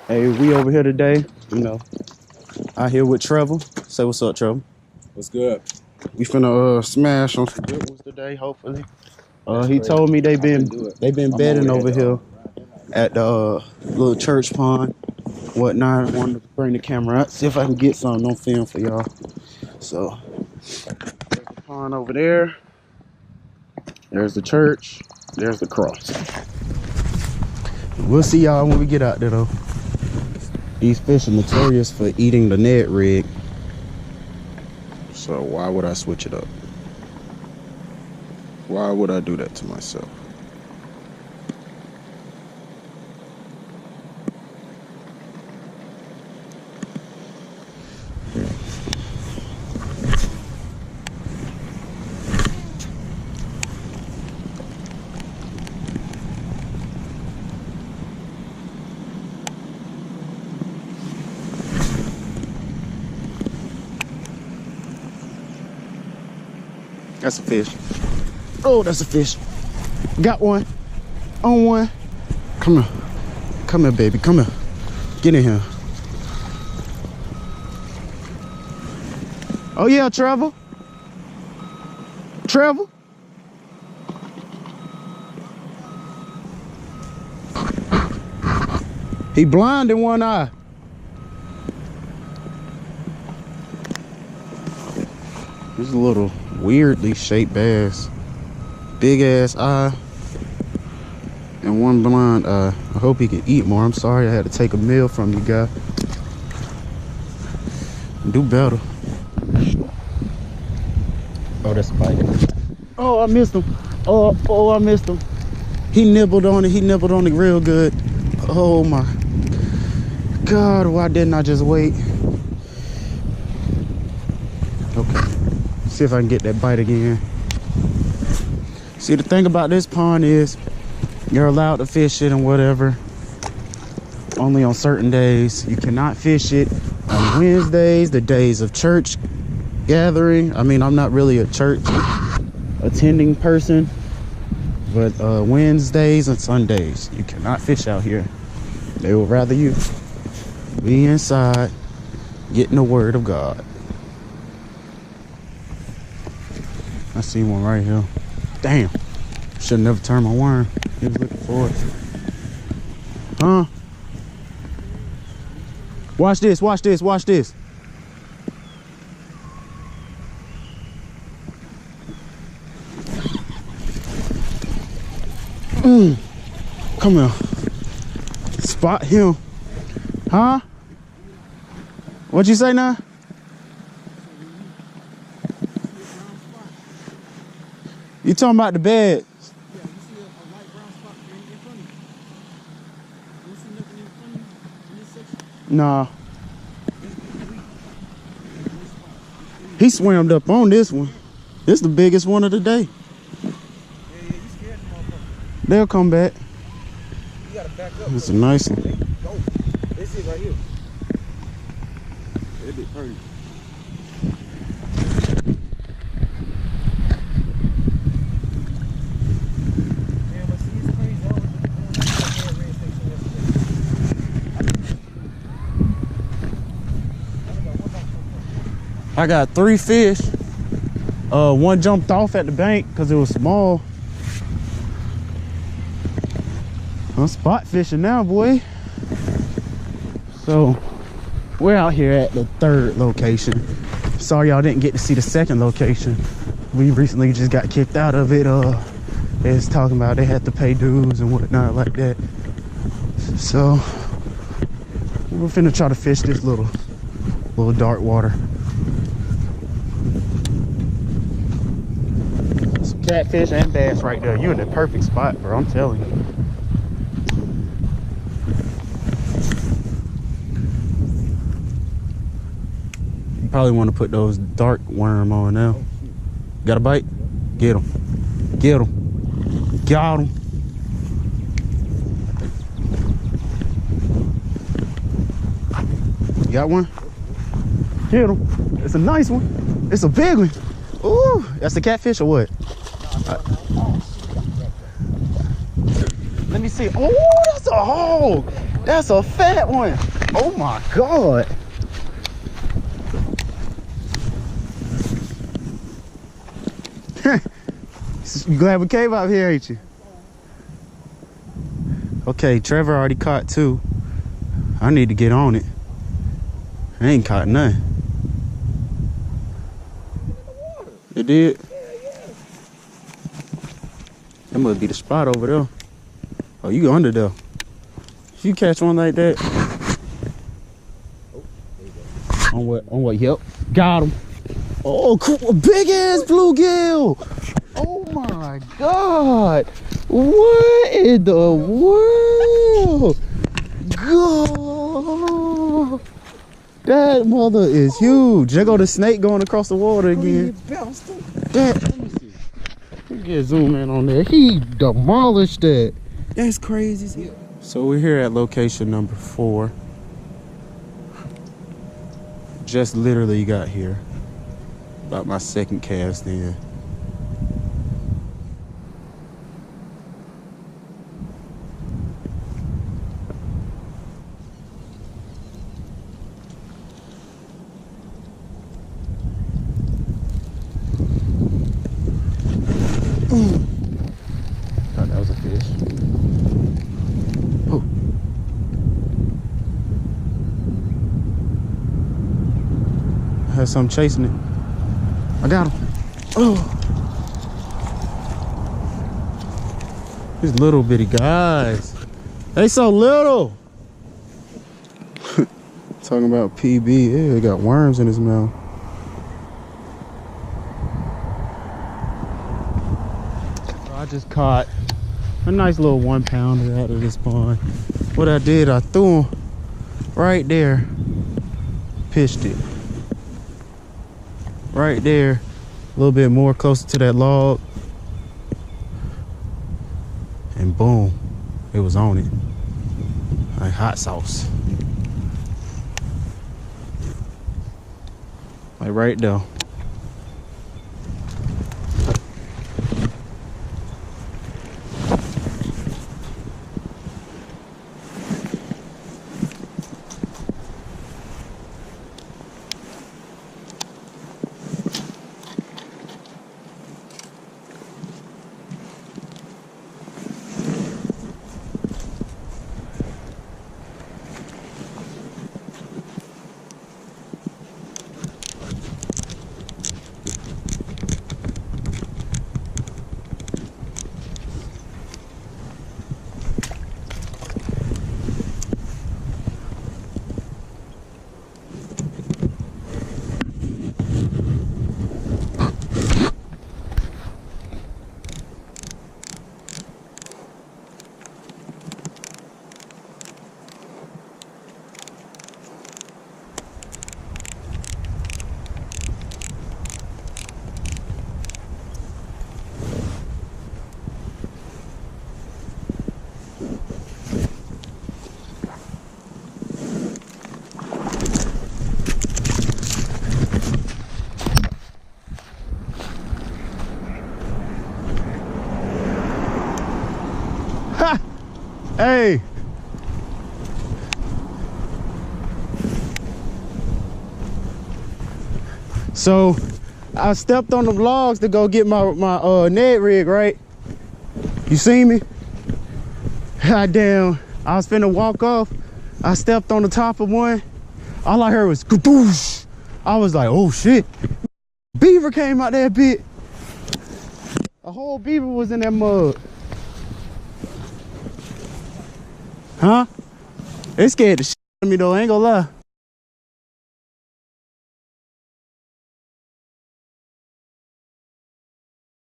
Hey, we over here today, out here with Trevor. Say what's up, Trevor. What's good? We finna smash on some good ones today, hopefully. He told me they been bedding over here at the little church pond, whatnot. I wanted to bring the camera out, see if I can get something on film for y'all. So there's the pond over there. There's the church. There's the cross. We'll see y'all when we get out there, though. These fish are notorious for eating the Ned rig. So why would I switch it up? Why would I do that to myself? That's a fish. Oh, that's a fish. Got one. On one. Come here. Come here, baby. Come here. Get in here. Oh, yeah, Trevor. Trevor. He blind in one eye. This is a little weirdly shaped bass. Big ass eye and one blind eye. I hope he can eat more. I'm sorry I had to take a meal from you guy. Do better. Oh, that's a bite. Oh, I missed him. Oh, I missed him. He nibbled on it. He nibbled on it real good. Oh my God, why didn't I just wait? Okay. See if I can get that bite again. See, the thing about this pond is you're allowed to fish it and whatever only on certain days. You cannot fish it on Wednesdays, the days of church gathering. I mean, I'm not really a church attending person, but Wednesdays and Sundays you cannot fish out here. They would rather you be inside getting the word of God. I see one right here. Damn. Should never turn my worm. He was looking for it. Huh? Watch this, watch this, watch this. Come here. Spot him. Huh? What'd you say now? You talking about the bed? Yeah, you see a light brown spot in front of you. You see nothing in front of you in this section? Nah. He swam up on this one. This is the biggest one of the day. Yeah, you scared the motherfucker. They'll come back. You gotta back up. It's a nice one. Go. This is right here. It'll be pretty. I got 3 fish. One jumped off at the bank because it was small. I'm spot fishing now, boy. So we're out here at the 3rd location. Sorry y'all didn't get to see the 2nd location. We recently just got kicked out of it. They was talking about they had to pay dues and whatnot like that. So we're finna try to fish this little dark water. Some catfish and bass right there. You're in the perfect spot, bro. I'm telling you. You probably want to put those dark worm on now. Got a bite? Get him. Get him. Got him. You got one? Get him. It's a nice one. It's a big one. Ooh, that's the catfish or what? Let me see. Oh, that's a hog. That's a fat one. Oh my God. You glad we came out here, ain't you? Okay, Trevor already caught 2. I need to get on it. I ain't caught none. It did? That must be the spot over there. Oh, you under there. If you catch one like that. On what? Yep. Got him. Oh, cool. A big ass bluegill. Oh my God. What in the world? God. That mother is huge. There go the snake going across the water again. That, let me see. Let me get zoom in on there. He demolished that. That's crazy as hell. So we're here at location number 4. Just literally got here. About my second cast in. Thought that was a fish. Oh. I had something chasing it. I got him. Oh. These little bitty guys. They so little. Talking about PB. Yeah, he got worms in his mouth. I just caught a nice little 1 pounder out of this pond. What I did, I threw him right there, pitched it right there, a little bit more closer to that log, and boom, it was on it like hot sauce, like right there. Hey. So I stepped on the logs to go get my net rig, right? You see me? God damn, I was finna walk off. I stepped on the top of one. All I heard was kaboosh. I was like, oh shit. Beaver came out that bit. A whole beaver was in that mud. Huh? It scared the shit out of me though, I ain't gonna lie.